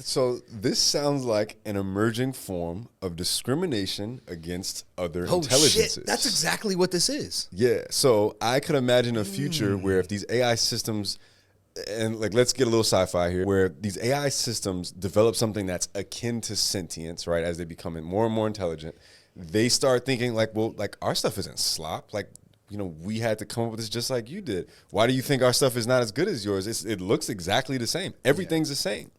So this sounds like an emerging form of discrimination against other intelligences. Shit, that's exactly what this is. Yeah. So I could imagine a future where if these AI systems, and like let's get a little sci-fi here, where these AI systems develop something that's akin to sentience, right? As they become more and more intelligent, they start thinking like, well, like our stuff isn't slop. Like, you know, we had to come up with this just like you did. Why do you think our stuff is not as good as yours? It looks exactly the same. Everything's the same.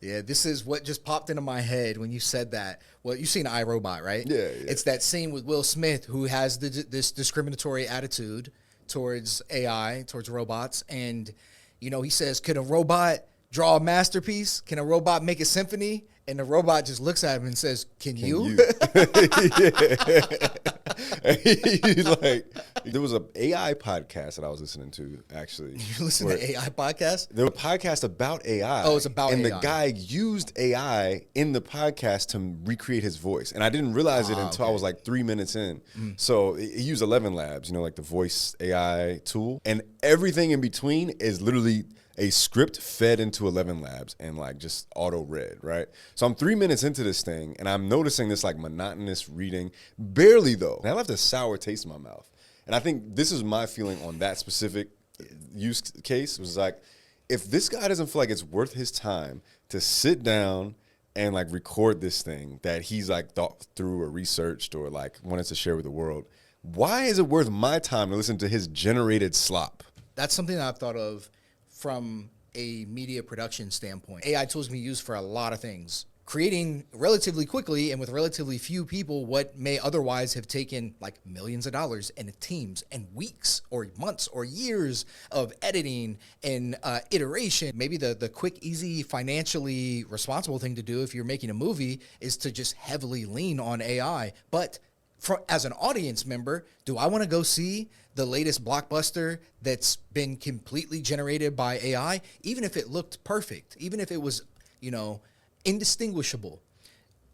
Yeah, this is what just popped into my head when you said that. Well, you've seen iRobot, right? Yeah. It's that scene with Will Smith who has this discriminatory attitude towards AI, towards robots. And, you know, he says, can a robot draw a masterpiece? Can a robot make a symphony? And the robot just looks at him and says, can you? He's like, there was an AI podcast that I was listening to, actually. You listen to AI podcasts? There was a podcast about AI. Oh, it's about and AI. And the guy used AI in the podcast to recreate his voice. And I didn't realize it until I was like 3 minutes in. So he used 11 Labs, you know, like the voice AI tool. And everything in between is literally a script fed into 11 Labs and like just auto read, right? So I'm 3 minutes into this thing and I'm noticing this like monotonous reading, barely though. And I left a sour taste in my mouth. And I think this is my feeling on that specific use case. It was like, if this guy doesn't feel like it's worth his time to sit down and like record this thing that he's like thought through or researched or like wanted to share with the world, why is it worth my time to listen to his generated slop? That's something that I've thought of from a media production standpoint. AI tools can be used for a lot of things. Creating relatively quickly and with relatively few people what may otherwise have taken like millions of dollars and teams and weeks or months or years of editing and iteration. Maybe the quick, easy, financially responsible thing to do if you're making a movie is to just heavily lean on AI. But as an audience member, do I want to go see the latest blockbuster that's been completely generated by AI, even if it looked perfect, even if it was, you know, indistinguishable?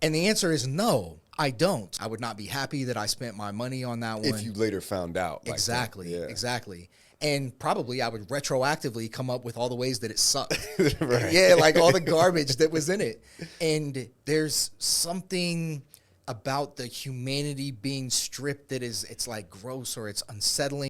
And the answer is no, I don't. I would not be happy that I spent my money on that one. If you later found out. Exactly, like exactly. And probably I would retroactively come up with all the ways that it sucked. Right. Yeah, like all the garbage that was in it. And there's something about the humanity being stripped that it's like gross or it's unsettling.